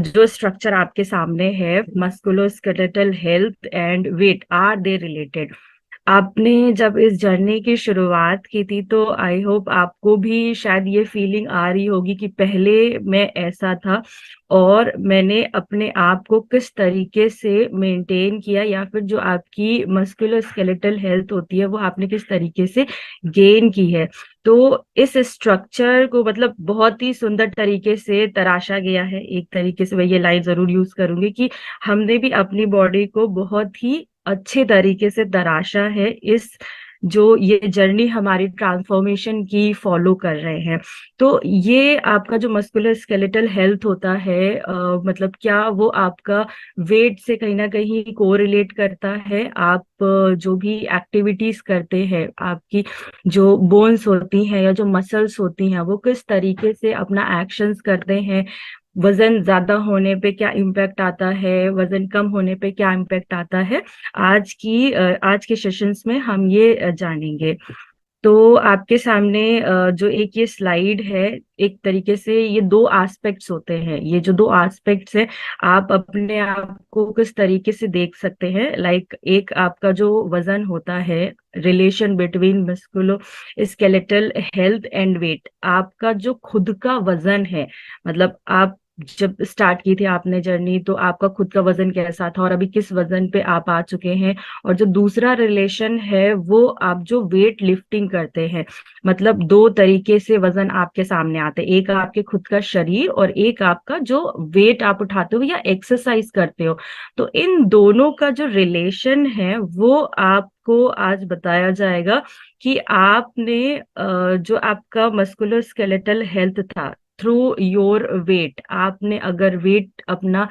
जो स्ट्रक्चर आपके सामने है, musculoskeletal health and weight are they related. आपने जब इस जर्नी की शुरुआत की थी तो आई होप आपको भी शायद ये फीलिंग आ रही होगी कि पहले मैं ऐसा था और मैंने अपने आप को किस तरीके से मेंटेन किया, या फिर जो आपकी मस्कुलोस्केलेटल हेल्थ होती है वो आपने किस तरीके से गेन की है। तो इस स्ट्रक्चर को मतलब बहुत ही सुंदर तरीके से तराशा गया है। एक तरीके से मैं ये लाइन जरूर यूज करूंगी कि हमने भी अपनी बॉडी को बहुत ही अच्छे तरीके से तराशा है, इस जो ये जर्नी हमारी ट्रांसफॉर्मेशन की फॉलो कर रहे हैं। तो ये आपका जो मस्कुलर स्केलेटल हेल्थ होता है, मतलब क्या वो आपका वेट से कहीं ना कहीं कोरिलेट करता है? आप जो भी एक्टिविटीज करते हैं, आपकी जो बोन्स होती हैं या जो मसल्स होती हैं, वो किस तरीके से अपना एक्शंस करते हैं? वजन ज्यादा होने पे क्या इम्पैक्ट आता है, वजन कम होने पे क्या इम्पैक्ट आता है? आज के सेशंस में हम ये जानेंगे। तो आपके सामने जो एक ये स्लाइड है, एक तरीके से ये दो एस्पेक्ट्स होते हैं। ये जो दो एस्पेक्ट्स हैं, आप अपने आप को किस तरीके से देख सकते हैं? लाइक एक आपका जो वजन होता है, relation between musculoskeletal health and weight. आपका जो खुद का वजन है, मतलब आप जब स्टार्ट की थी आपने जर्नी, तो आपका खुद का वजन कैसा था और अभी किस वजन पे आप आ चुके हैं। और जो दूसरा रिलेशन है वो आप जो वेट लिफ्टिंग करते हैं, मतलब दो तरीके से वजन आपके सामने आते हैं, एक आपके खुद का शरीर और एक आपका जो वेट आप उठाते हो या एक्सरसाइज करते हो। तो इन दोनों का जो रिलेशन है वो आपको आज बताया जाएगा कि आपने जो आपका मस्कुलर स्केलेटल हेल्थ था थ्रू योर वेट, आपने अगर वेट अपना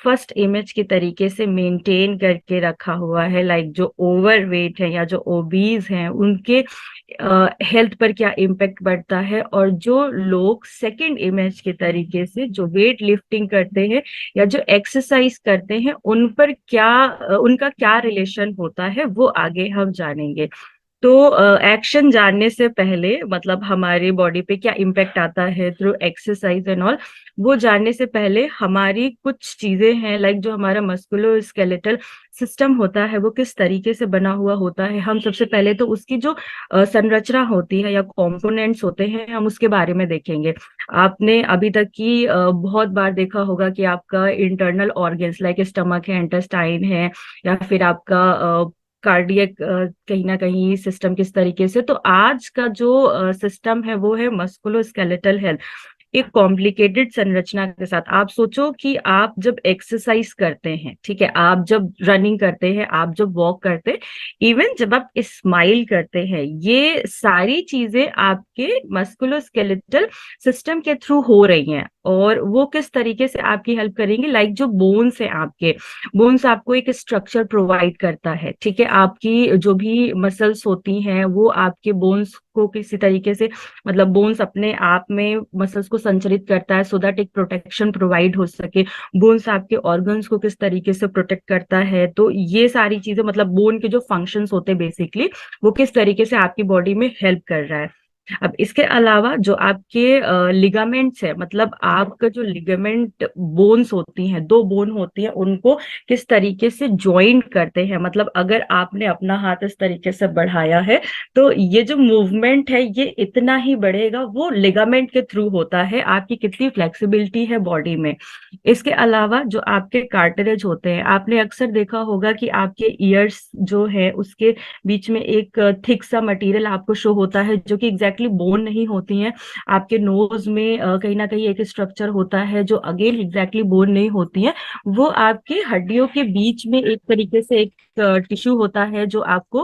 फर्स्ट इमेज के तरीके से मेंटेन करके रखा हुआ है, लाइक जो ओवर वेट है या जो ओबीज हैं उनके हेल्थ पर क्या इम्पेक्ट पड़ता है, और जो लोग सेकंड इमेज के तरीके से जो वेट लिफ्टिंग करते हैं या जो एक्सरसाइज करते हैं उन पर क्या उनका क्या रिलेशन होता है, वो आगे हम जानेंगे। तो एक्शन जानने से पहले, मतलब हमारी बॉडी पे क्या इम्पेक्ट आता है थ्रू एक्सरसाइज एंड ऑल, वो जानने से पहले हमारी कुछ चीजें हैं, लाइक जो हमारा मस्कुलो स्केलेटल सिस्टम होता है वो किस तरीके से बना हुआ होता है। हम सबसे पहले तो उसकी जो संरचना होती है या कंपोनेंट्स होते हैं, हम उसके बारे में देखेंगे। आपने अभी तक की बहुत बार देखा होगा कि आपका इंटरनल ऑर्गन्स लाइक स्टमक है, इंटेस्टाइन है, या फिर आपका कार्डियक कहीं ना कहीं सिस्टम किस तरीके से। तो आज का जो सिस्टम है वो है मस्कुलो स्केलेटल हेल्थ, एक कॉम्प्लिकेटेड संरचना के साथ। आप सोचो कि आप जब एक्सरसाइज करते हैं, ठीक है, आप जब रनिंग करते हैं, आप जब वॉक करते हैं, इवन जब आप स्माइल करते हैं, ये सारी चीजें आपके मस्कुलोस्केलेटल सिस्टम के थ्रू हो रही हैं। और वो किस तरीके से आपकी हेल्प करेंगी? लाइक जो बोन्स है आपके, बोन्स आपको एक स्ट्रक्चर प्रोवाइड करता है, ठीक है। आपकी जो भी मसल्स होती हैं वो आपके बोन्स को किसी तरीके से, मतलब बोन्स अपने आप में मसल्स को संचरित करता है सो दैट एक प्रोटेक्शन प्रोवाइड हो सके। बोन्स आपके ऑर्गन्स को किस तरीके से प्रोटेक्ट करता है। तो ये सारी चीजें, मतलब बोन के जो फंक्शंस होते हैं बेसिकली, वो किस तरीके से आपकी बॉडी में हेल्प कर रहा है। अब इसके अलावा जो आपके लिगामेंट्स है, मतलब आपका जो लिगामेंट बोन्स होती हैं, दो बोन होती हैं, उनको किस तरीके से ज्वाइंट करते हैं। मतलब अगर आपने अपना हाथ इस तरीके से बढ़ाया है तो ये जो मूवमेंट है ये इतना ही बढ़ेगा, वो लिगामेंट के थ्रू होता है। आपकी कितनी फ्लेक्सिबिलिटी है बॉडी में। इसके अलावा जो आपके कार्टिलेज होते हैं, आपने अक्सर देखा होगा कि आपके ईयर्स जो है उसके बीच में एक थिक सा मटेरियल आपको शो होता है, जो कि एग्जैक्टली बोन नहीं होती है। आपके नोज में कहीं ना कहीं एक स्ट्रक्चर होता है जो अगेन एग्जैक्टली बोन नहीं होती है। वो आपके हड्डियों के बीच में एक तरीके से एक टिश्यू होता है जो आपको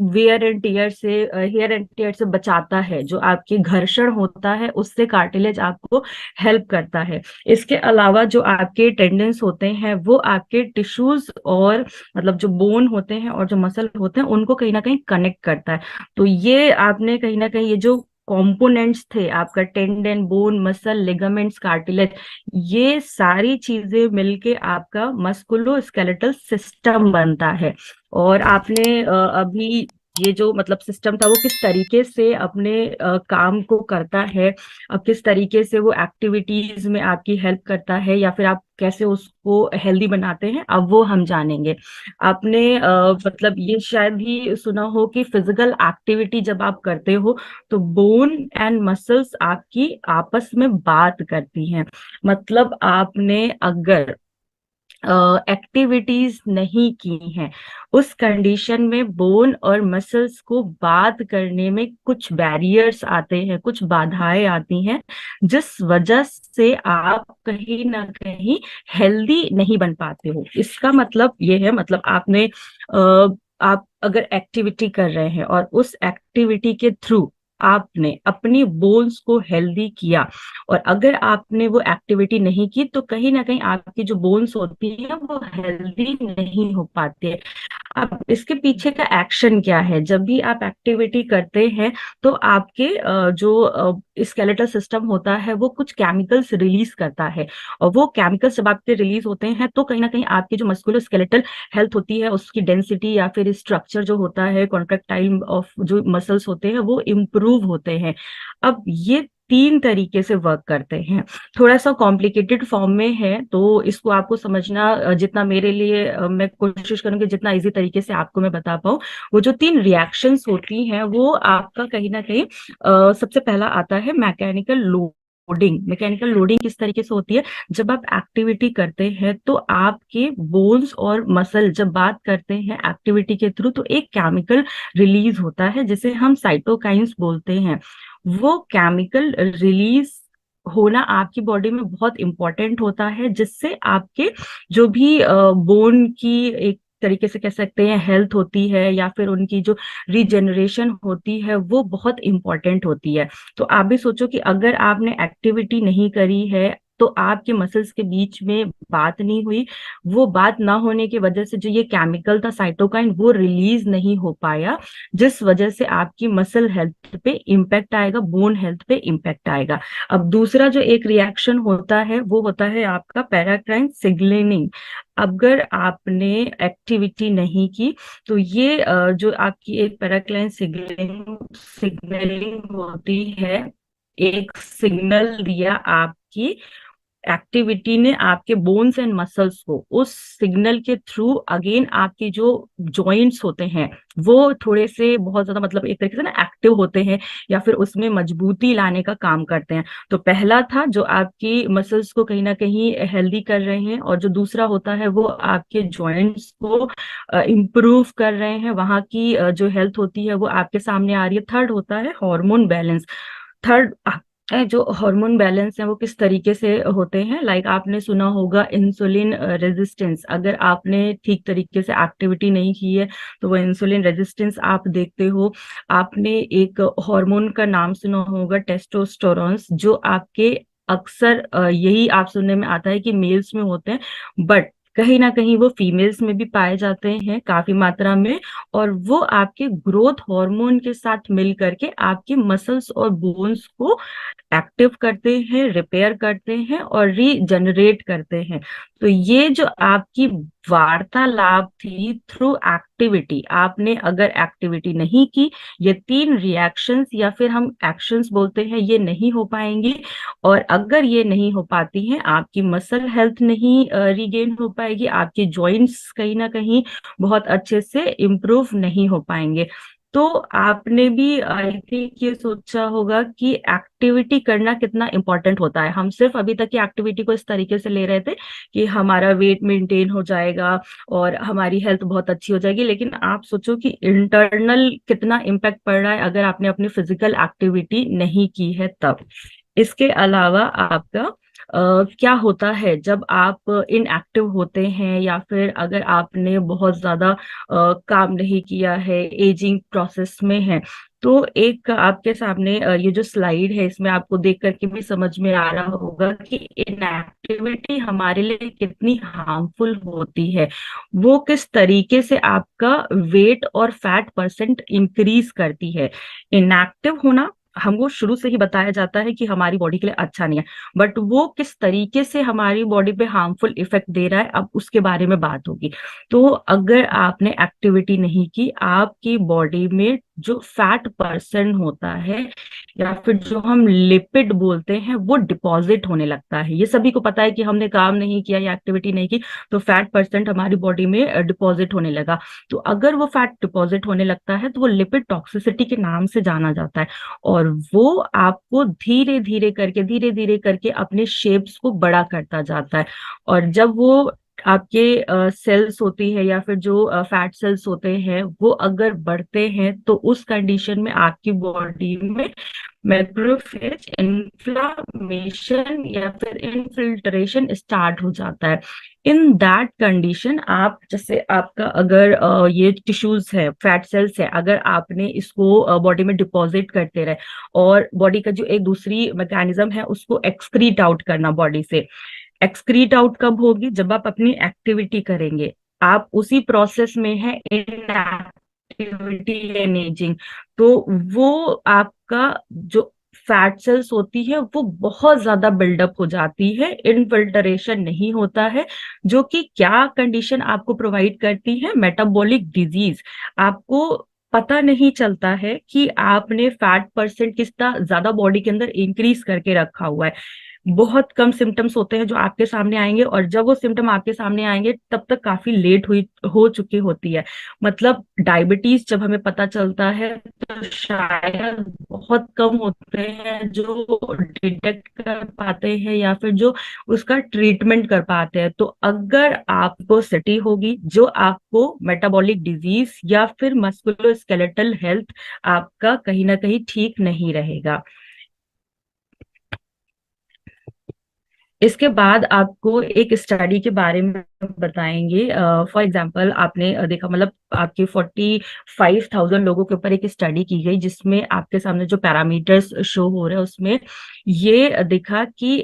वेयर एंड टीयर से, हेयर एंड टीयर से बचाता है। जो आपकी घर्षण होता है उससे कार्टिलेज आपको हेल्प करता है। इसके अलावा जो आपके टेंडेंस होते हैं वो आपके टिश्यूज और, मतलब जो बोन होते हैं और जो मसल होते हैं, उनको कहीं ना कहीं कनेक्ट करता है। तो ये आपने कहीं ना कहीं ये जो कंपोनेंट्स थे, आपका tendon, bone, muscle, ligaments, cartilage, ये सारी चीजें मिलके आपका मस्कुलो स्केलेटल सिस्टम बनता है। और आपने अभी ये जो मतलब सिस्टम था वो किस तरीके से अपने काम को करता है, अब किस तरीके से वो एक्टिविटीज में आपकी हेल्प करता है, या फिर आप कैसे उसको हेल्दी बनाते हैं, अब वो हम जानेंगे। आपने मतलब ये शायद ही सुना हो कि फिजिकल एक्टिविटी जब आप करते हो तो बोन एंड मसल्स आपकी आपस में बात करती हैं। मतलब आपने अगर एक्टिविटीज नहीं की हैं, उस कंडीशन में बोन और मसल्स को बात करने में कुछ बैरियर्स आते हैं, कुछ बाधाएं आती हैं, जिस वजह से आप कहीं ना कहीं हेल्दी नहीं बन पाते हो। इसका मतलब ये है, मतलब आपने आप अगर एक्टिविटी कर रहे हैं और उस एक्टिविटी के थ्रू आपने अपनी बोन्स को हेल्दी किया, और अगर आपने वो एक्टिविटी नहीं की तो कहीं ना कहीं आपकी जो बोन्स होती है वो हेल्दी नहीं हो पाती है। अब इसके पीछे का एक्शन क्या है? जब भी आप एक्टिविटी करते हैं तो आपके जो स्केलेटल सिस्टम होता है वो कुछ केमिकल्स रिलीज करता है, और वो केमिकल्स जब आपके रिलीज होते हैं तो कहीं ना कहीं आपकी जो मस्कुलो स्केलेटल हेल्थ होती है, उसकी डेंसिटी या फिर स्ट्रक्चर जो होता है, कॉन्ट्रेक्टाइल ऑफ जो मसल्स होते हैं वो इम्प्रूव होते हैं। अब ये तीन तरीके से वर्क करते हैं। थोड़ा सा कॉम्प्लिकेटेड फॉर्म में है तो इसको आपको समझना जितना मेरे लिए मैं कोशिश करूंगी जितना इजी तरीके से आपको मैं बता पाऊँ। वो जो तीन रिएक्शंस होती हैं वो आपका कहीं ना कहीं सबसे पहला आता है मैकेनिकल लोडिंग। मैकेनिकल लोडिंग किस तरीके से होती है? जब आप एक्टिविटी करते हैं तो आपके बोन्स और मसल जब बात करते हैं एक्टिविटी के थ्रू तो एक केमिकल रिलीज होता है जिसे हम साइटोकाइंस बोलते हैं। वो केमिकल रिलीज होना आपकी बॉडी में बहुत इंपॉर्टेंट होता है, जिससे आपके जो भी बोन की एक तरीके से कह सकते हैं हेल्थ होती है, या फिर उनकी जो रीजेनरेशन होती है वो बहुत इंपॉर्टेंट होती है। तो आप भी सोचो कि अगर आपने एक्टिविटी नहीं करी है तो आपके मसल्स के बीच में बात नहीं हुई, वो बात ना होने की वजह से जो ये केमिकल था साइटोकाइन वो रिलीज नहीं हो पाया, जिस वजह से आपकी मसल हेल्थ पे इम्पैक्ट आएगा, बोन हेल्थ पे इम्पैक्ट आएगा। अब दूसरा जो एक रिएक्शन होता है वो होता है आपका पैराक्राइन सिग्नलिंग। अगर आपने एक्टिविटी नहीं की तो ये जो आपकी एक पैराक्राइन सिग्नलिंग सिग्नलिंग होती है, एक सिग्नल दिया आपकी एक्टिविटी ने आपके बोन्स एंड मसल्स को, उस सिग्नल के थ्रू अगेन आपके जो जॉइंट्स होते हैं वो थोड़े से बहुत ज्यादा मतलब एक तरीके से ना एक्टिव होते हैं, या फिर उसमें मजबूती लाने का काम करते हैं। तो पहला था जो आपकी मसल्स को कहीं ना कहीं हेल्दी कर रहे हैं, और जो दूसरा होता है वो आपके जॉइंट्स को इम्प्रूव कर रहे हैं, वहां की जो हेल्थ होती है वो आपके सामने आ रही है। थर्ड होता है हार्मोन बैलेंस। थर्ड जो हार्मोन बैलेंस है वो किस तरीके से होते हैं, लाइक आपने सुना होगा इंसुलिन रेजिस्टेंस। अगर आपने ठीक तरीके से एक्टिविटी नहीं की है तो वो इंसुलिन रेजिस्टेंस आप देखते हो। आपने एक हार्मोन का नाम सुना होगा टेस्टोस्टेरोन, जो आपके अक्सर यही आप सुनने में आता है कि मेल्स में होते हैं, बट कहीं ना कहीं वो फीमेल्स में भी पाए जाते हैं काफी मात्रा में। और वो आपके ग्रोथ हार्मोन के साथ मिल करके आपके मसल्स और बोन्स को एक्टिव करते हैं, रिपेयर करते हैं और रीजनरेट करते हैं। तो ये जो आपकी वार्तालाप थी थ्रू एक्टिविटी, आपने अगर एक्टिविटी नहीं की, ये तीन रिएक्शंस या फिर हम एक्शंस बोलते हैं ये नहीं हो पाएंगी। और अगर ये नहीं हो पाती हैं, आपकी मसल हेल्थ नहीं रीगेन हो पाएगी, आपके जॉइंट्स कहीं ना कहीं बहुत अच्छे से इम्प्रूव नहीं हो पाएंगे। तो आपने भी आई थिंक ये सोचा होगा कि एक्टिविटी करना कितना इम्पोर्टेंट होता है। हम सिर्फ अभी तक की एक्टिविटी को इस तरीके से ले रहे थे कि हमारा वेट मेंटेन हो जाएगा और हमारी हेल्थ बहुत अच्छी हो जाएगी, लेकिन आप सोचो कि इंटरनल कितना इम्पैक्ट पड़ रहा है अगर आपने अपनी फिजिकल एक्टिविटी नहीं की है तब। इसके अलावा आपका क्या होता है जब आप इनएक्टिव होते हैं, या फिर अगर आपने बहुत ज्यादा काम नहीं किया है, एजिंग प्रोसेस में है, तो एक आपके सामने ये जो स्लाइड है इसमें आपको देख करके भी समझ में आ रहा होगा कि इनएक्टिविटी हमारे लिए कितनी हार्मफुल होती है। वो किस तरीके से आपका वेट और फैट परसेंट इंक्रीज करती है। इनएक्टिव होना हमको शुरू से ही बताया जाता है कि हमारी बॉडी के लिए अच्छा नहीं है, बट वो किस तरीके से हमारी बॉडी पे हार्मफुल इफेक्ट दे रहा है, अब उसके बारे में बात होगी। तो अगर आपने एक्टिविटी नहीं की, आपकी बॉडी में जो फैट परसेंट होता है या फिर जो हम लिपिड बोलते हैं वो डिपॉजिट होने लगता है। ये सभी को पता है कि हमने काम नहीं किया या एक्टिविटी नहीं की तो फैट परसेंट हमारी बॉडी में डिपॉजिट होने लगा। तो अगर वो फैट डिपॉजिट होने लगता है तो वो लिपिड टॉक्सिसिटी के नाम से जाना जाता है, और वो आपको धीरे धीरे करके अपने शेप्स को बड़ा करता जाता है। और जब वो आपके सेल्स होती है या फिर जो फैट सेल्स होते हैं वो अगर बढ़ते हैं तो उस कंडीशन में आपकी बॉडी में मैक्रोफेज इन्फ्लामेशन या फिर इनफिल्ट्रेशन स्टार्ट हो जाता है। इन दैट कंडीशन आप जैसे आपका अगर ये टिश्यूज है, फैट सेल्स है, अगर आपने इसको बॉडी में डिपॉजिट करते रहे, और बॉडी का जो एक दूसरी मैकेनिज्म है उसको एक्सक्रीट आउट करना बॉडी से, एक्सक्रीट आउट कब होगी, जब आप अपनी एक्टिविटी करेंगे। आप उसी प्रोसेस में है इन एक्टिविटी एंड एजिंग, तो वो आपका जो फैट सेल्स होती है वो बहुत ज्यादा बिल्डअप हो जाती है, इनफिल्ट्रेशन नहीं होता है, जो कि क्या कंडीशन आपको प्रोवाइड करती है, मेटाबॉलिक डिजीज। आपको पता नहीं चलता है कि आपने फैट परसेंट कितना ज्यादा बॉडी के अंदर इंक्रीज करके रखा हुआ है। बहुत कम सिम्टम्स होते हैं जो आपके सामने आएंगे, और जब वो सिम्टम आपके सामने आएंगे तब तक काफी लेट हुई हो चुकी होती है। मतलब डायबिटीज जब हमें पता चलता है तो शायद बहुत कम होते हैं जो डिटेक्ट कर पाते हैं या फिर जो उसका ट्रीटमेंट कर पाते हैं। तो अगर आपको सिटी होगी जो आपको मेटाबॉलिक डिजीज या फिर मस्कुलोस्केलेटल हेल्थ आपका कहीं ना कहीं ठीक नहीं रहेगा। इसके बाद आपको एक स्टडी के बारे में बताएंगे। फॉर एग्जांपल आपने देखा, मतलब आपके 45,000 लोगों के ऊपर एक स्टडी की गई जिसमें आपके सामने जो पैरामीटर्स शो हो रहे हैं उसमें ये दिखा कि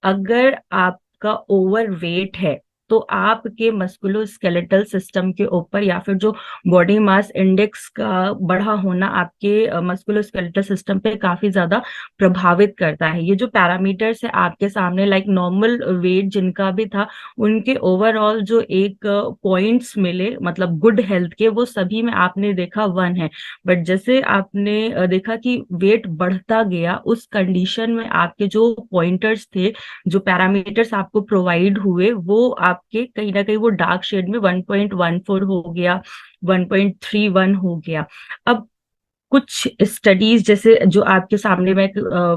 अगर आपका ओवर वेट है तो आपके मस्कुलोस्केलेटल सिस्टम के ऊपर या फिर जो बॉडी मास इंडेक्स का बढ़ा होना आपके मस्कुलोस्केलेटल सिस्टम पे काफी ज्यादा प्रभावित करता है। ये जो पैरामीटर्स है आपके सामने, लाइक नॉर्मल वेट जिनका भी था, उनके ओवरऑल जो एक पॉइंट्स मिले मतलब गुड हेल्थ के, वो सभी में आपने देखा 1 है। बट जैसे आपने देखा कि वेट बढ़ता गया, उस कंडीशन में आपके जो पॉइंटर्स थे, जो पैरामीटर्स आपको प्रोवाइड हुए, वो आपके कहीं ना कहीं वो डार्क शेड में 1.14 हो गया, 1.31 हो गया। अब कुछ स्टडीज जैसे जो आपके सामने मैं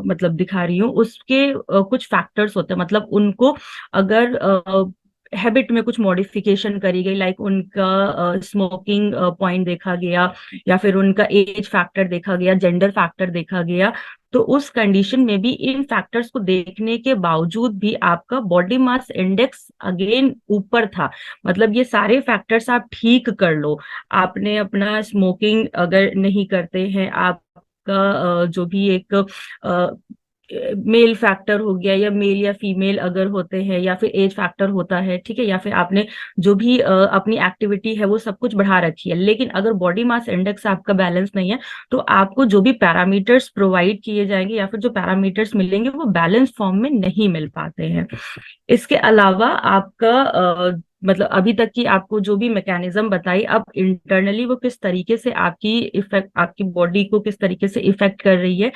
मतलब दिखा रही हूँ उसके कुछ फैक्टर्स होते हैं, मतलब उनको अगर हैबिट में कुछ मॉडिफिकेशन करी गई, लाइक उनका स्मोकिंग पॉइंट देखा गया या फिर उनका एज फैक्टर देखा गया, जेंडर फैक्टर देखा गया, तो उस कंडीशन में भी इन फैक्टर्स को देखने के बावजूद भी आपका बॉडी मास इंडेक्स अगेन ऊपर था। मतलब ये सारे फैक्टर्स आप ठीक कर लो, आपने अपना स्मोकिंग अगर नहीं करते हैं, आपका जो भी एक मेल फैक्टर हो गया या मेल या फीमेल अगर होते हैं, या फिर एज फैक्टर होता है, ठीक है, या फिर आपने जो भी अपनी एक्टिविटी है वो सब कुछ बढ़ा रखी है, लेकिन अगर बॉडी मास इंडेक्स आपका बैलेंस नहीं है तो आपको जो भी पैरामीटर्स प्रोवाइड किए जाएंगे या फिर जो पैरामीटर्स मिलेंगे वो बैलेंस फॉर्म में नहीं मिल पाते हैं। इसके अलावा आपका मतलब अभी तक की आपको जो भी मैकेनिज्म बताई, अब इंटरनली वो किस तरीके से आपकी इफेक्ट, आपकी बॉडी को किस तरीके से इफेक्ट कर रही है,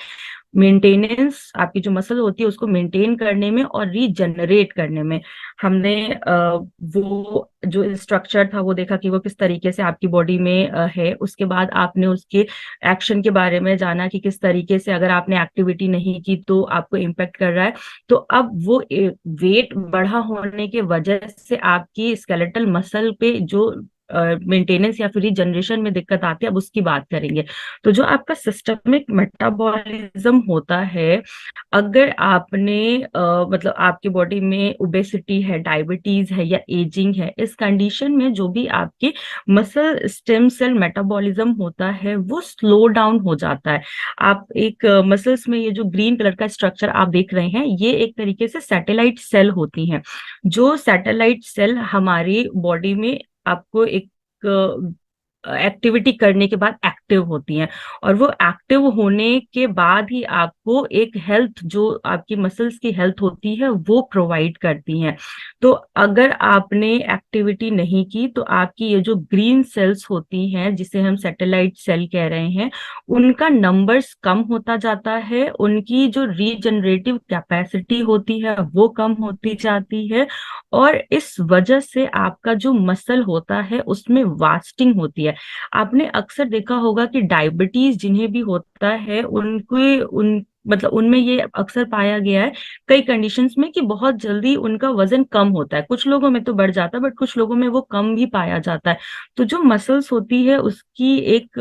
मेंटेनेंस, आपकी जो मसल होती है उसको मेंटेन करने में और रीजनरेट करने में। हमने वो जो स्ट्रक्चर था वो देखा कि वो किस तरीके से आपकी बॉडी में है। उसके बाद आपने उसके एक्शन के बारे में जाना कि किस तरीके से अगर आपने एक्टिविटी नहीं की तो आपको इम्पेक्ट कर रहा है। तो अब वो वेट बढ़ा होने के वजह से आपकी स्केलेटल मसल पे जो मेंटेनेंस या फिर रिजनरेशन में दिक्कत आती है, अब उसकी बात करेंगे। तो जो आपका सिस्टमिक मेटाबॉलिज्म होता है, अगर आपने मतलब आपकी बॉडी में ओबेसिटी है, डायबिटीज है या एजिंग है, इस कंडीशन में जो भी आपके मसल स्टेम सेल मेटाबॉलिज्म होता है वो स्लो डाउन हो जाता है। आप एक मसल्स में ये जो ग्रीन कलर का स्ट्रक्चर आप देख रहे हैं, ये एक तरीके से सैटेलाइट सेल होती हैं। जो सैटेलाइट सेल हमारी बॉडी में आपको एक एक्टिविटी करने के बाद एक्टिव होती हैं, और वो एक्टिव होने के बाद ही आपको एक हेल्थ, जो आपकी मसल्स की हेल्थ होती है, वो प्रोवाइड करती हैं। तो अगर आपने एक्टिविटी नहीं की तो आपकी ये जो ग्रीन सेल्स होती हैं, जिसे हम सैटेलाइट सेल कह रहे हैं, उनका नंबर्स कम होता जाता है, उनकी जो रीजनरेटिव कैपेसिटी होती है वो कम होती जाती है, और इस वजह से आपका जो मसल होता है उसमें वास्टिंग होती है। आपने अक्सर देखा होगा कि डायबिटीज जिन्हें भी होता है, उनके उन मतलब उनमें ये अक्सर पाया गया है कई कंडीशंस में कि बहुत जल्दी उनका वजन कम होता है। कुछ लोगों में तो बढ़ जाता है, बट कुछ लोगों में वो कम भी पाया जाता है। तो जो मसल्स होती है उसकी एक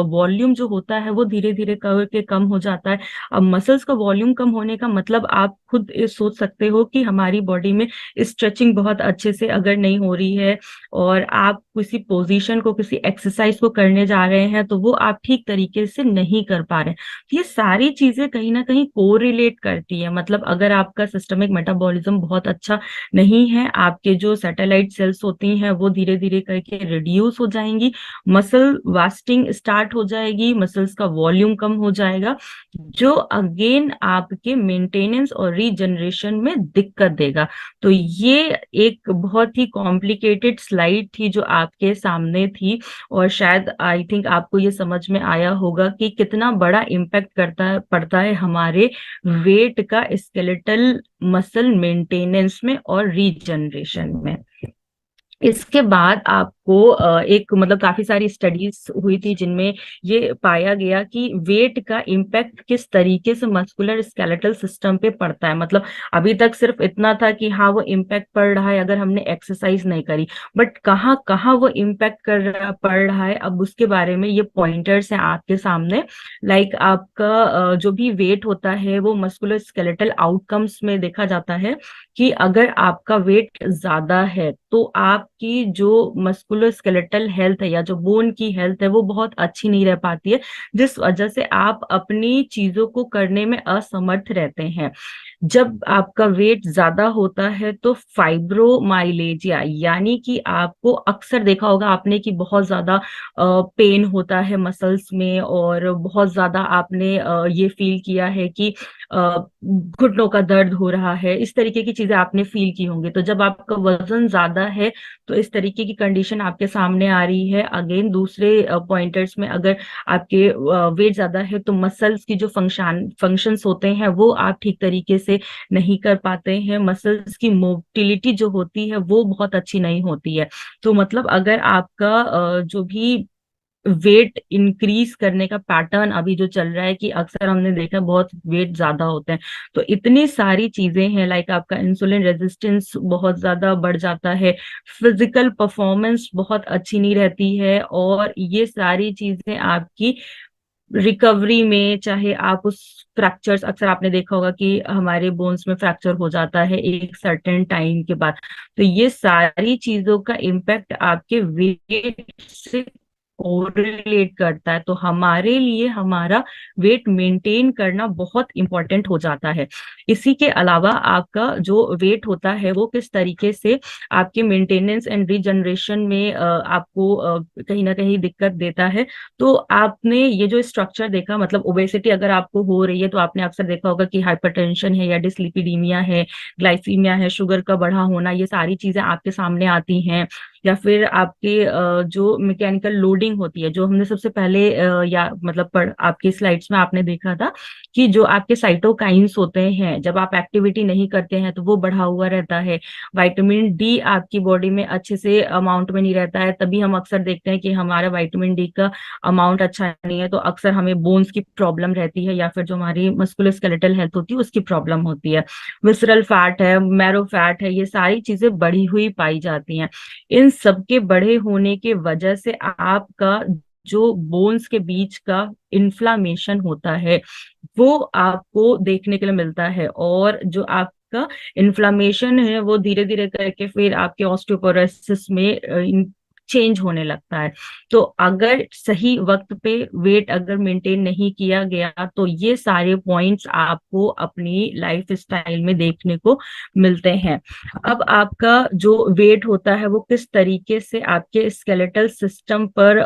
वॉल्यूम जो होता है वो धीरे धीरे करके कम हो जाता है। अब मसल्स का वॉल्यूम कम होने का मतलब आप खुद ये सोच सकते हो कि हमारी बॉडी में स्ट्रेचिंग बहुत अच्छे से अगर नहीं हो रही है, और आप किसी पोजीशन को, किसी एक्सरसाइज को करने जा रहे हैं, तो वो आप ठीक तरीके से नहीं कर पा रहे हैं। तो ये सारी चीजें कहीं ना कहीं कोरिलेट करती है। मतलब अगर आपका सिस्टमिक मेटाबॉलिज्म बहुत अच्छा नहीं है, आपके जो सैटेलाइट सेल्स होती हैं वो धीरे धीरे करके रिड्यूस हो जाएंगी, मसल वास्टिंग स्टार्ट हो जाएगी, मसल्स का वॉल्यूम कम हो जाएगा, जो अगेन आपके मेंटेनेंस और रीजनरेशन में दिक्कत देगा। तो ये एक बहुत ही कॉम्प्लिकेटेड स्लाइड थी जो आपके सामने थी, और शायद आई थिंक आपको ये समझ में आया होगा कि कितना बड़ा इम्पैक्ट पड़ता है हमारे वेट का स्केलेटल मसल मेंटेनेंस में और रीजनरेशन में। इसके बाद आपको एक मतलब काफी सारी स्टडीज हुई थी जिनमें ये पाया गया कि वेट का इम्पैक्ट किस तरीके से मस्कुलर स्केलेटल सिस्टम पे पड़ता है। मतलब अभी तक सिर्फ इतना था कि हाँ वो इम्पैक्ट पड़ रहा है अगर हमने एक्सरसाइज नहीं करी, बट कहाँ कहाँ वो इम्पैक्ट पड़ रहा है, अब उसके बारे में ये पॉइंटर्स हैं आपके सामने। लाइक आपका जो भी वेट होता है वो मस्कुलर स्केलेटल आउटकम्स में देखा जाता है कि अगर आपका वेट ज्यादा है तो आपकी जो मस्कुलर स्केलेटल हेल्थ है या जो बोन की हेल्थ है वो बहुत अच्छी नहीं रह पाती है, जिस वजह से आप अपनी चीजों को करने में असमर्थ रहते हैं। जब आपका वेट ज्यादा होता है तो फाइब्रोमाइलेजिया, यानी कि आपको अक्सर देखा होगा आपने कि बहुत ज्यादा पेन होता है मसल्स में, और बहुत ज्यादा आपने ये फील किया है कि घुटनों का दर्द हो रहा है, इस तरीके की चीजें आपने फील की होंगी। तो जब आपका वजन ज्यादा है तो इस तरीके की कंडीशन आपके सामने आ रही है। अगेन दूसरे पॉइंटर्स में अगर आपके वेट ज्यादा है तो मसल्स की जो फंक्शंस होते हैं वो आप ठीक तरीके से नहीं कर पाते हैं, मसल्स की मोटिलिटी जो होती है वो बहुत अच्छी नहीं होती है। तो मतलब अगर आपका जो भी वेट इंक्रीज करने का पैटर्न अभी जो चल रहा है कि अक्सर हमने देखा है बहुत वेट ज्यादा होते हैं, तो इतनी सारी चीजें हैं। लाइक आपका इंसुलिन रेजिस्टेंस बहुत ज्यादा बढ़ जाता है, फिजिकल परफॉर्मेंस बहुत अच्छी नहीं रहती है, और ये सारी चीजें आपकी रिकवरी में, चाहे आप उस फ्रैक्चर्स, अक्सर आपने देखा होगा कि हमारे बोन्स में फ्रैक्चर हो जाता है एक सर्टेन टाइम के बाद, तो ये सारी चीजों का इम्पैक्ट आपके वेट से कोरिलेट करता है। तो हमारे लिए हमारा वेट मेंटेन करना बहुत इंपॉर्टेंट हो जाता है। इसी के अलावा आपका जो वेट होता है वो किस तरीके से आपके मेंटेनेंस एंड रीजनरेशन में आपको कहीं ना कहीं दिक्कत देता है। तो आपने ये जो स्ट्रक्चर देखा, मतलब ओबेसिटी अगर आपको हो रही है तो आपने अक्सर देखा होगा कि हाइपरटेंशन है या डिसलिपिडीमिया है, ग्लाइसीमिया है, शुगर का बढ़ा होना, ये सारी चीजें आपके सामने आती हैं। या फिर आपके जो मैकेनिकल लोडिंग होती है, जो हमने सबसे पहले या मतलब आपकी स्लाइड्स में आपने देखा था कि जो आपके साइटोकाइंस होते हैं जब आप एक्टिविटी नहीं करते हैं तो वो बढ़ा हुआ रहता है। विटामिन डी आपकी बॉडी में अच्छे से अमाउंट में नहीं रहता है, तभी हम अक्सर देखते हैं कि हमारा विटामिन डी का अमाउंट अच्छा नहीं है, तो अक्सर हमें बोन्स की प्रॉब्लम रहती है, या फिर जो हमारी मस्कुलोस्केलेटल हेल्थ होती है उसकी प्रॉब्लम होती है। विसरल फैट है, मैरो फैट है, ये सारी चीजें बढ़ी हुई पाई जाती हैं। इन सबके बढ़े होने के वजह से आपका जो बोन्स के बीच का इन्फ्लामेशन होता है वो आपको देखने के लिए मिलता है, और जो आपका इन्फ्लामेशन है वो धीरे धीरे करके फिर आपके ऑस्टियोपोरोसिस में चेंज होने लगता है। तो अगर सही वक्त पे वेट अगर मेंटेन नहीं किया गया तो ये सारे पॉइंट्स आपको अपनी लाइफ स्टाइल में देखने को मिलते हैं। अब आपका जो वेट होता है वो किस तरीके से आपके स्केलेटल सिस्टम पर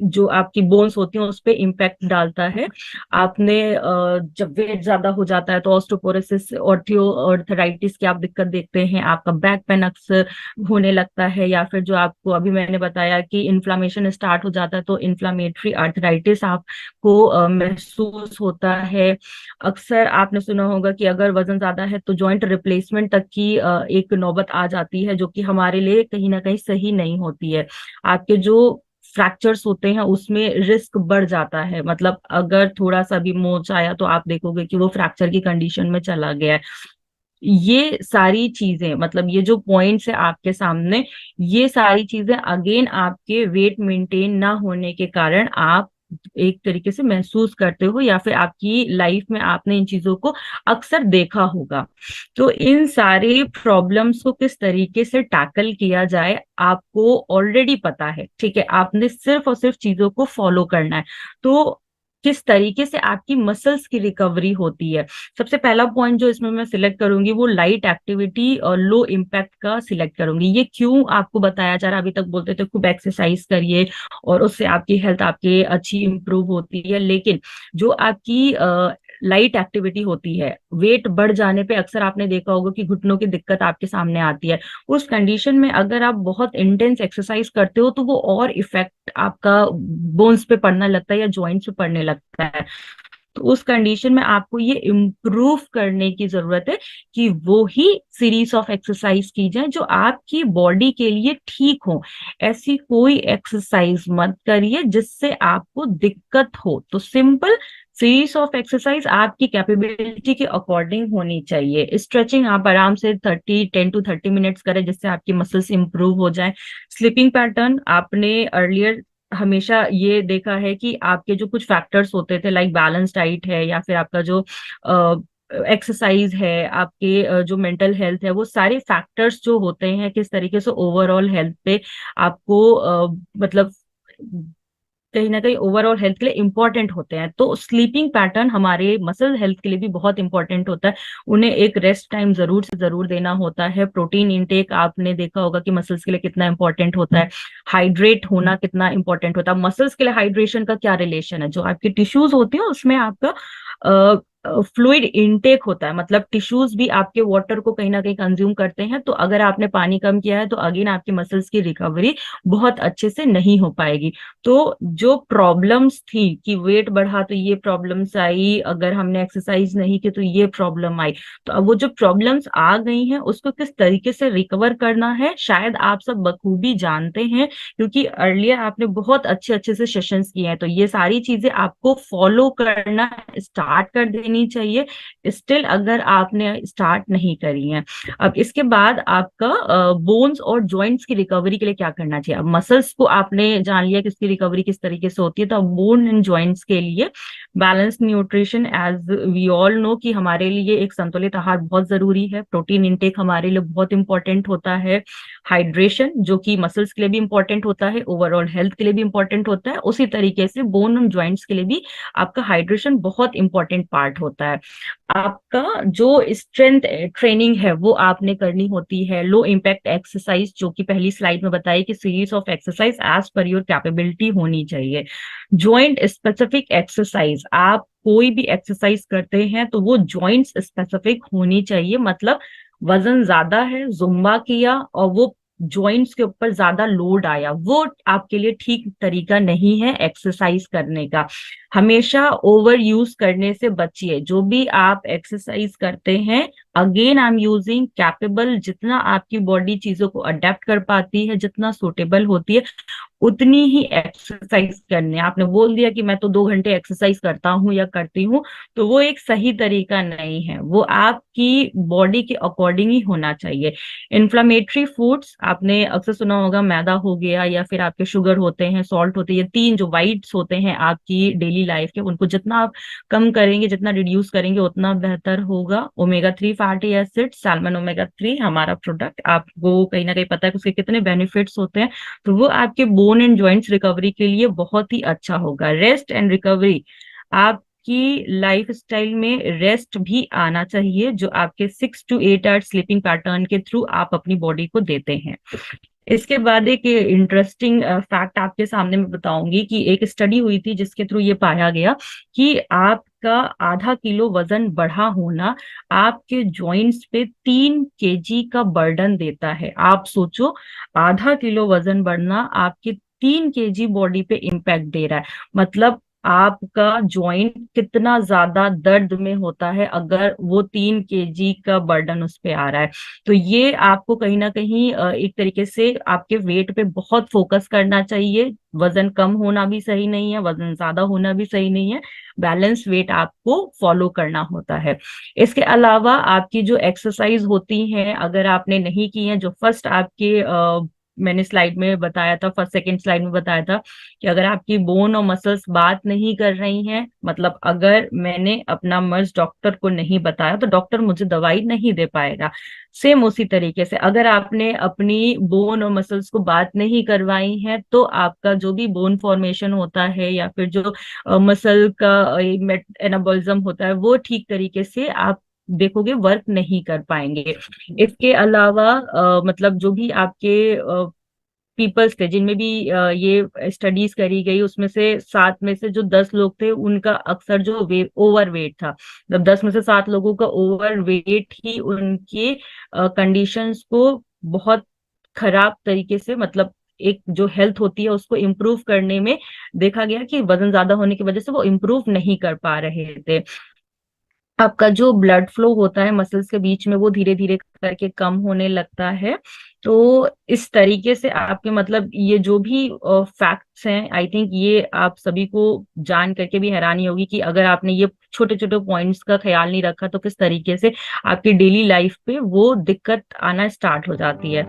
जो आपकी बोन्स होती हैं उस पे इम्पैक्ट डालता है। आपने जब वेट ज्यादा हो जाता है तो ऑस्टियोपोरोसिस, ऑर्थराइटिस की आप दिक्कत देखते हैं, आपका बैक पेन अक्सर होने लगता है, या फिर जो आपको अभी मैंने बताया कि इन्फ्लामेशन स्टार्ट हो जाता है तो इन्फ्लामेटरी आर्थराइटिस आपको महसूस होता है। अक्सर आपने सुना होगा कि अगर वजन ज्यादा है तो जॉइंट रिप्लेसमेंट तक की एक नौबत आ जाती है, जो कि हमारे लिए कहीं ना कहीं सही नहीं होती है। आपके जो फ्रैक्चर्स होते हैं उसमें रिस्क बढ़ जाता है, मतलब अगर थोड़ा सा भी मोच आया तो आप देखोगे कि वो फ्रैक्चर की कंडीशन में चला गया है। ये सारी चीजें, मतलब ये जो पॉइंट्स है आपके सामने, ये सारी चीजें अगेन आपके वेट मेंटेन ना होने के कारण आप एक तरीके से महसूस करते हो, या फिर आपकी लाइफ में आपने इन चीजों को अक्सर देखा होगा। तो इन सारे प्रॉब्लम्स को किस तरीके से टैकल किया जाए आपको ऑलरेडी पता है, ठीक है, आपने सिर्फ और सिर्फ चीजों को फॉलो करना है। तो किस तरीके से आपकी मसल्स की रिकवरी होती है, सबसे पहला पॉइंट जो इसमें मैं सिलेक्ट करूंगी वो लाइट एक्टिविटी और लो इम्पैक्ट का सिलेक्ट करूंगी। ये क्यों आपको बताया जा रहा है, अभी तक बोलते थे खूब एक्सरसाइज करिए और उससे आपकी हेल्थ आपकी अच्छी इंप्रूव होती है, लेकिन जो आपकी लाइट एक्टिविटी होती है, वेट बढ़ जाने पे अक्सर आपने देखा होगा कि घुटनों की दिक्कत आपके सामने आती है। उस कंडीशन में अगर आप बहुत इंटेंस एक्सरसाइज करते हो तो वो और इफेक्ट आपका बोन्स पे पड़ने लगता है या जॉइंट्स पे पड़ने लगता है। तो उस कंडीशन में आपको ये इम्प्रूव करने की जरूरत है कि वो ही सीरीज ऑफ एक्सरसाइज की जाए जो आपकी बॉडी के लिए ठीक हो। ऐसी कोई एक्सरसाइज मत करिए जिससे आपको दिक्कत हो। तो सिंपल सीरीज ऑफ एक्सरसाइज आपकी कैपेबिलिटी के अकॉर्डिंग होनी चाहिए। स्ट्रेचिंग आप आराम से 10 to 30 मिनट्स करें जिससे आपकी मसल्स इंप्रूव हो जाए। स्लीपिंग पैटर्न, आपने अर्लियर हमेशा ये देखा है कि आपके जो कुछ फैक्टर्स होते थे, लाइक बैलेंस डाइट है या फिर आपका जो एक्सरसाइज है, आपके जो मेंटल हेल्थ है, वो सारे फैक्टर्स जो होते हैं किस तरीके से ओवरऑल हेल्थ पे आपको मतलब कहीं ना कहीं ओवरऑल हेल्थ के लिए इंपॉर्टेंट होते हैं। तो स्लीपिंग पैटर्न हमारे मसल हेल्थ के लिए भी बहुत इंपॉर्टेंट होता है। उन्हें एक रेस्ट टाइम जरूर से जरूर देना होता है। प्रोटीन इंटेक आपने देखा होगा कि मसल्स के लिए कितना इंपॉर्टेंट होता है। हाइड्रेट होना कितना इंपॉर्टेंट होता है। मसल्स के लिए हाइड्रेशन का क्या रिलेशन है, जो आपकी टिश्यूज होती है उसमें आपका फ्लूइड इनटेक होता है, मतलब टिश्यूज भी आपके वाटर को कहीं ना कहीं कंज्यूम करते हैं। तो अगर आपने पानी कम किया है तो अगेन आपकी मसल्स की रिकवरी बहुत अच्छे से नहीं हो पाएगी। तो जो प्रॉब्लम्स थी कि वेट बढ़ा तो ये प्रॉब्लम्स आई, अगर हमने एक्सरसाइज नहीं की तो ये प्रॉब्लम आई, तो अब वो जो प्रॉब्लम्स आ गई हैं उसको किस तरीके से रिकवर करना है शायद आप सब बखूबी जानते हैं, क्योंकि अर्लियर आपने बहुत अच्छे अच्छे से सेशंस किए हैं। तो ये सारी चीजें आपको फॉलो करना स्टार्ट कर देनी चाहिए, स्टिल अगर आपने स्टार्ट नहीं करी है। अब इसके बाद आपका बोन्स और जॉइंट्स की रिकवरी के लिए क्या करना चाहिए। अब मसल्स को आपने जान लिया कि इसकी रिकवरी किस तरीके से होती है, तो अब बोन एंड जॉइंट्स के लिए balance nutrition, as we all know कि हमारे लिए एक संतुलित आहार बहुत जरूरी है। प्रोटीन इंटेक हमारे लिए बहुत इंपॉर्टेंट होता है। हाइड्रेशन जो कि मसल्स के लिए भी इंपॉर्टेंट होता है, ओवरऑल हेल्थ के लिए भी इंपॉर्टेंट होता है, उसी तरीके से बोन एंड जॉइंट्स के लिए भी आपका हाइड्रेशन बहुत इंपॉर्टेंट पार्ट होता है। आपका जो स्ट्रेंथ ट्रेनिंग है वो आपने करनी होती है। लो इम्पैक्ट एक्सरसाइज, जो कि पहली स्लाइड में बताई कि series of exercise as per your capability होनी चाहिए। जॉइंट स्पेसिफिक एक्सरसाइज, आप कोई भी एक्सरसाइज करते हैं तो वो जॉइंट्स स्पेसिफिक होनी चाहिए, मतलब वजन ज्यादा है, जुम्बा किया और वो जॉइंट्स के ऊपर ज्यादा लोड आया, वो आपके लिए ठीक तरीका नहीं है एक्सरसाइज करने का। हमेशा ओवर यूज करने से बचिए। जो भी आप एक्सरसाइज करते हैं, again I am using capable, जितना आपकी बॉडी चीजों को अडेप्ट कर पाती है, जितना सूटेबल होती है उतनी ही एक्सरसाइज करनी है। आपने बोल दिया कि मैं तो 2 घंटे एक्सरसाइज करता हूँ या करती हूँ, तो वो एक सही तरीका नहीं है, वो आपकी बॉडी के अकॉर्डिंग ही होना चाहिए। इन्फ्लामेटरी फूड्स, आपने अक्सर सुना होगा मैदा हो गया या फिर आपके शुगर होते हैं, सॉल्ट होते हैं, ये तीन जो वाइट्स होते हैं आपकी डेली लाइफ के, उनको जितना आप कम करेंगे, जितना रिड्यूस करेंगे उतना बेहतर होगा। Omega 3 fatty acid, salmon omega 3 हमारा प्रोडक्ट, आपको कहीं ना कहीं पता है कि उसके कितने बेनिफिट्स होते हैं, तो वो आपके बोन एंड जॉइंट्स रिकवरी के लिए बहुत ही अच्छा होगा। रेस्ट एंड रिकवरी, आप आपकी लाइफस्टाइल में रेस्ट भी आना चाहिए, जो आपके 6 to 8 आवर स्लीपिंग पैटर्न के थ्रू आप अपनी बॉडी को देते हैं। इसके बाद एक इंटरेस्टिंग फैक्ट आपके सामने मैं बताऊंगी कि एक स्टडी हुई थी जिसके थ्रू ये पाया गया कि आपका ½ किलो वजन बढ़ा होना आपके जॉइंट्स पे 3 kg का बर्डन देता है। आप सोचो, ½ किलो वजन बढ़ना आपके 3 kg बॉडी पे इम्पैक्ट दे रहा है। मतलब आपका जॉइंट कितना ज्यादा दर्द में होता है अगर वो 3 kg का बर्डन उस पे आ रहा है। तो ये आपको कहीं ना कहीं एक तरीके से आपके वेट पे बहुत फोकस करना चाहिए। वजन कम होना भी सही नहीं है, वजन ज्यादा होना भी सही नहीं है। बैलेंस वेट आपको फॉलो करना होता है। इसके अलावा आपकी जो एक्सरसाइज होती हैं, अगर आपने नहीं की है, जो फर्स्ट आपके मैंने स्लाइड में बताया था, फर्स्ट सेकंड स्लाइड में बताया था कि अगर आपकी बोन और मसल्स बात नहीं कर रही हैं, मतलब अगर मैंने अपना मर्ज डॉक्टर को नहीं बताया तो डॉक्टर मुझे दवाई नहीं दे पाएगा। सेम उसी तरीके से अगर आपने अपनी बोन और मसल्स को बात नहीं करवाई है तो आपका जो भी बोन फॉर्मेशन होता है या फिर जो मसल का एनाबॉलिज्म होता है वो ठीक तरीके से आप देखोगे वर्क नहीं कर पाएंगे। इसके अलावा मतलब जो भी आपके पीपल्स थे जिनमें भी ये स्टडीज करी गई, उसमें से 7 में से जो 10 लोग थे उनका अक्सर जो ओवर वेट था। मतलब 10 में से 7 लोगों का ओवर वेट ही उनके कंडीशंस को बहुत खराब तरीके से, मतलब एक जो हेल्थ होती है उसको इम्प्रूव करने में देखा गया कि वजन ज्यादा होने की वजह से वो इम्प्रूव नहीं कर पा रहे थे। आपका जो ब्लड फ्लो होता है मसल्स के बीच में वो धीरे धीरे करके कम होने लगता है। तो इस तरीके से आपके मतलब ये जो भी फैक्ट्स हैं, आई थिंक ये आप सभी को जान करके भी हैरानी होगी कि अगर आपने ये छोटे छोटे पॉइंट्स का ख्याल नहीं रखा तो किस तरीके से आपकी डेली लाइफ पे वो दिक्कत आना स्टार्ट हो जाती है।